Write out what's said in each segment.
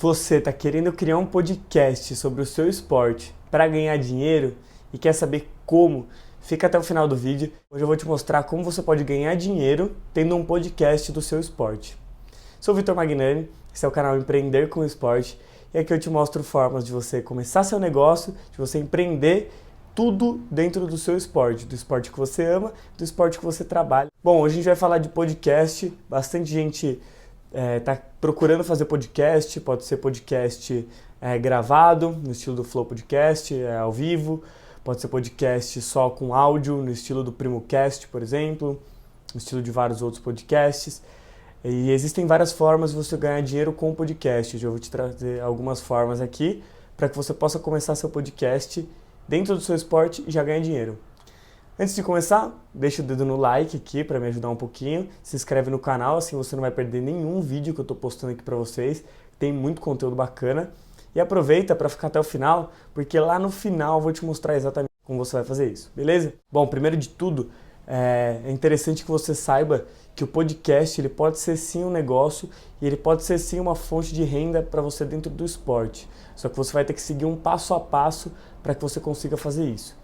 Você está querendo criar um podcast sobre o seu esporte para ganhar dinheiro e quer saber como? Fica até o final do vídeo. Hoje eu vou te mostrar como você pode ganhar dinheiro tendo um podcast do seu esporte. Sou o Vitor Magnani, esse é o canal Empreender com Esporte e aqui eu te mostro formas de você começar seu negócio, de você empreender tudo dentro do seu esporte, do esporte que você ama, do esporte que você trabalha. Bom, hoje a gente vai falar de podcast, bastante gente está procurando fazer podcast, pode ser podcast gravado, no estilo do Flow Podcast, ao vivo, pode ser podcast só com áudio, no estilo do PrimoCast, por exemplo, no estilo de vários outros podcasts. E existem várias formas de você ganhar dinheiro com o podcast. Eu vou te trazer algumas formas aqui para que você possa começar seu podcast dentro do seu esporte e já ganhar dinheiro. Antes de começar, deixa o dedo no like aqui para me ajudar um pouquinho, se inscreve no canal, assim você não vai perder nenhum vídeo que eu estou postando aqui para vocês, tem muito conteúdo bacana. E aproveita para ficar até o final, porque lá no final eu vou te mostrar exatamente como você vai fazer isso, beleza? Bom, primeiro de tudo, é interessante que você saiba que o podcast ele pode ser sim um negócio e ele pode ser sim uma fonte de renda para você dentro do esporte. Só que você vai ter que seguir um passo a passo para que você consiga fazer isso.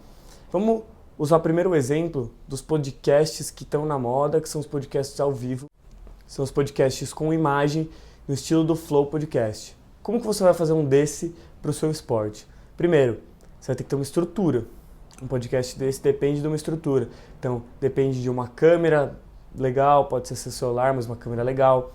Vamos usar primeiro o exemplo dos podcasts que estão na moda, que são os podcasts ao vivo. São os podcasts com imagem no estilo do Flow Podcast. Como que você vai fazer um desse para o seu esporte? Primeiro, você vai ter que ter uma estrutura. Um podcast desse depende de uma estrutura. Então, depende de uma câmera legal, pode ser seu celular, mas uma câmera legal.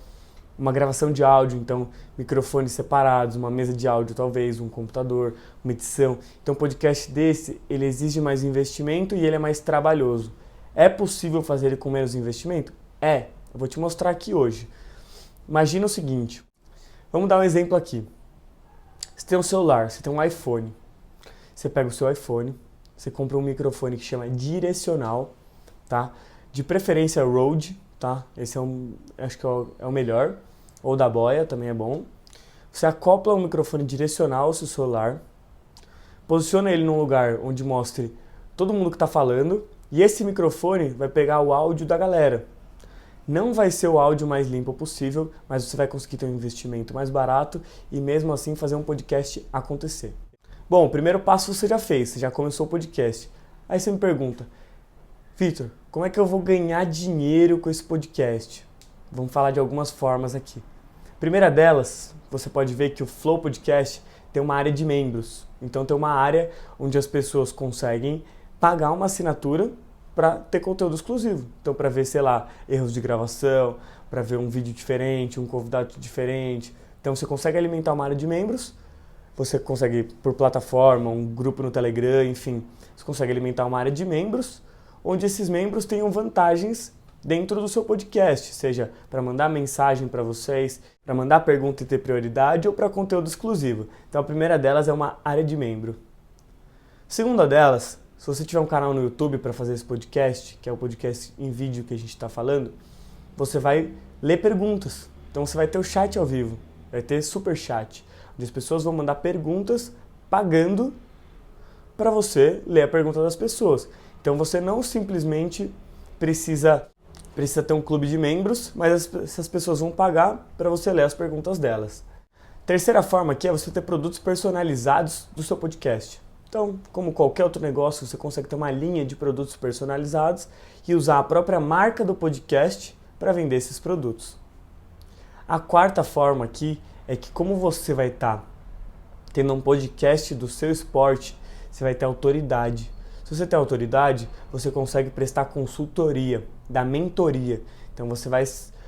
Uma gravação de áudio, então microfones separados, uma mesa de áudio talvez, um computador, uma edição. Então um podcast desse, ele exige mais investimento e ele é mais trabalhoso. É possível fazer ele com menos investimento? É, eu vou te mostrar aqui hoje. Imagina o seguinte, vamos dar um exemplo aqui. Você tem um celular, você tem um iPhone. Você pega o seu iPhone, você compra um microfone que chama direcional, tá? De preferência Rode, tá? Esse acho que é o melhor. Ou da Boya, também é bom. Você acopla um microfone direcional ao seu celular, posiciona ele num lugar onde mostre todo mundo que está falando, e esse microfone vai pegar o áudio da galera. Não vai ser o áudio mais limpo possível, mas você vai conseguir ter um investimento mais barato e mesmo assim fazer um podcast acontecer. Bom, o primeiro passo você já fez, você já começou o podcast. Aí você me pergunta, Vitor, como é que eu vou ganhar dinheiro com esse podcast? Vamos falar de algumas formas aqui. Primeira delas, você pode ver que o Flow Podcast tem uma área de membros. Então tem uma área onde as pessoas conseguem pagar uma assinatura para ter conteúdo exclusivo. Então para ver, sei lá, erros de gravação, para ver um vídeo diferente, um convidado diferente. Então você consegue alimentar uma área de membros, você consegue por plataforma, um grupo no Telegram, enfim, você consegue alimentar uma área de membros, onde esses membros tenham vantagens dentro do seu podcast, seja para mandar mensagem para vocês, para mandar pergunta e ter prioridade ou para conteúdo exclusivo. Então a primeira delas é uma área de membro. A segunda delas, se você tiver um canal no YouTube para fazer esse podcast, que é o podcast em vídeo que a gente está falando, você vai ler perguntas. Então você vai ter o chat ao vivo, vai ter super chat, onde as pessoas vão mandar perguntas pagando para você ler a pergunta das pessoas. Então você não simplesmente precisa ter um clube de membros, mas essas pessoas vão pagar para você ler as perguntas delas. Terceira forma aqui é você ter produtos personalizados do seu podcast. Então, como qualquer outro negócio, você consegue ter uma linha de produtos personalizados e usar a própria marca do podcast para vender esses produtos. A quarta forma aqui é que como você vai estar tendo um podcast do seu esporte, você vai ter autoridade. Se você tem autoridade, você consegue prestar consultoria, dar mentoria. Então você vai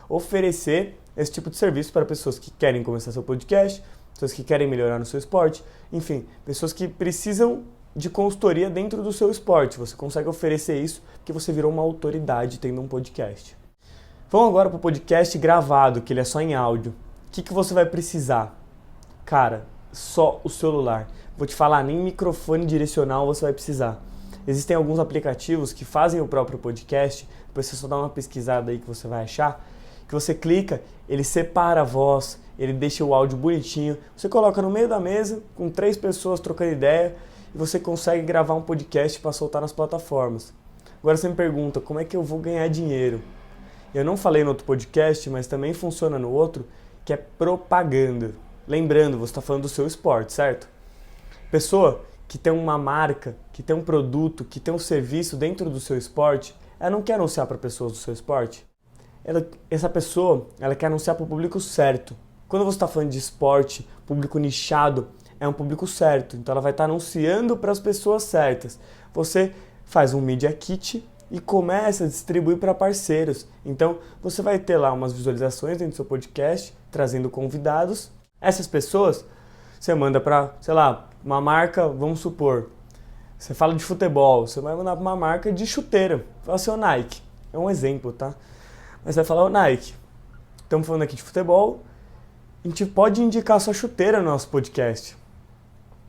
oferecer esse tipo de serviço para pessoas que querem começar seu podcast, pessoas que querem melhorar no seu esporte, enfim, pessoas que precisam de consultoria dentro do seu esporte. Você consegue oferecer isso porque você virou uma autoridade tendo um podcast. Vamos agora para o podcast gravado, que ele é só em áudio. O que você vai precisar? Cara, só o celular. Vou te falar, nem microfone direcional você vai precisar. Existem alguns aplicativos que fazem o próprio podcast, depois você só dá uma pesquisada aí que você vai achar, que você clica, ele separa a voz, ele deixa o áudio bonitinho, você coloca no meio da mesa, com 3 pessoas trocando ideia, e você consegue gravar um podcast para soltar nas plataformas. Agora você me pergunta, como é que eu vou ganhar dinheiro? Eu não falei no outro podcast, mas também funciona no outro, que é propaganda. Lembrando, você está falando do seu esporte, certo? Pessoa que tem uma marca, que tem um produto, que tem um serviço dentro do seu esporte, ela não quer anunciar para pessoas do seu esporte. Essa pessoa, ela quer anunciar para o público certo. Quando você está falando de esporte, público nichado, é um público certo. Então ela vai estar anunciando para as pessoas certas. Você faz um Media Kit e começa a distribuir para parceiros. Então você vai ter lá umas visualizações dentro do seu podcast, trazendo convidados. Essas pessoas você manda para, sei lá, uma marca, vamos supor, você fala de futebol, você vai mandar para uma marca de chuteira. Fala assim, ô Nike, é um exemplo, tá? Mas você vai falar, ô Nike, estamos falando aqui de futebol, a gente pode indicar sua chuteira no nosso podcast,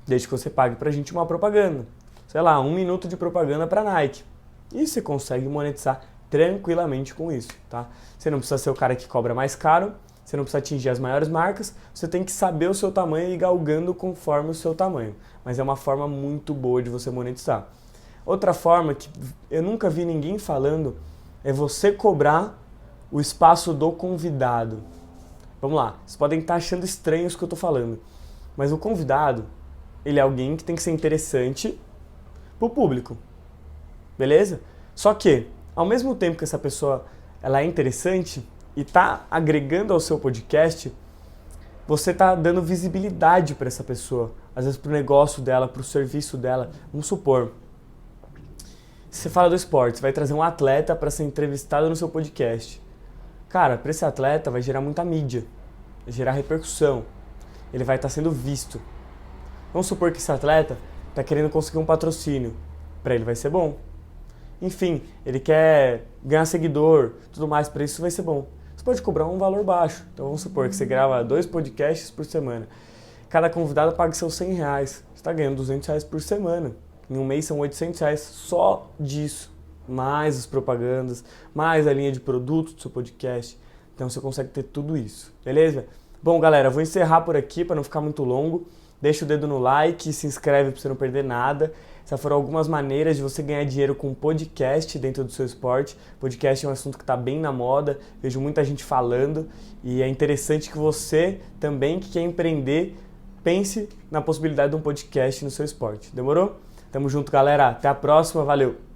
desde que você pague pra gente uma propaganda. Sei lá, 1 minuto de propaganda pra Nike. E você consegue monetizar tranquilamente com isso, tá? Você não precisa ser o cara que cobra mais caro, você não precisa atingir as maiores marcas, você tem que saber o seu tamanho e ir galgando conforme o seu tamanho. Mas é uma forma muito boa de você monetizar. Outra forma que eu nunca vi ninguém falando é você cobrar o espaço do convidado. Vamos lá, vocês podem estar achando estranho isso que eu estou falando, mas o convidado, ele é alguém que tem que ser interessante para o público, beleza? Só que, ao mesmo tempo que essa pessoa ela é interessante e está agregando ao seu podcast, você está dando visibilidade para essa pessoa, às vezes para o negócio dela, para o serviço dela. Vamos supor, você fala do esporte, você vai trazer um atleta para ser entrevistado no seu podcast. Cara, para esse atleta vai gerar muita mídia, vai gerar repercussão, ele vai estar sendo visto. Vamos supor que esse atleta está querendo conseguir um patrocínio, para ele vai ser bom. Enfim, ele quer ganhar seguidor, tudo mais, para isso vai ser bom. Você pode cobrar um valor baixo, então vamos supor que você grava 2 podcasts por semana. Cada convidado paga seus R$100, você está ganhando R$200 por semana. Em um mês são R$800 só disso. Mais as propagandas, mais a linha de produto do seu podcast. Então você consegue ter tudo isso, beleza? Bom, galera, vou encerrar por aqui para não ficar muito longo. Deixa o dedo no like, se inscreve para você não perder nada. Essas foram algumas maneiras de você ganhar dinheiro com podcast dentro do seu esporte. Podcast é um assunto que está bem na moda, vejo muita gente falando e é interessante que você também, que quer empreender, pense na possibilidade de um podcast no seu esporte. Demorou? Tamo junto, galera. Até a próxima. Valeu!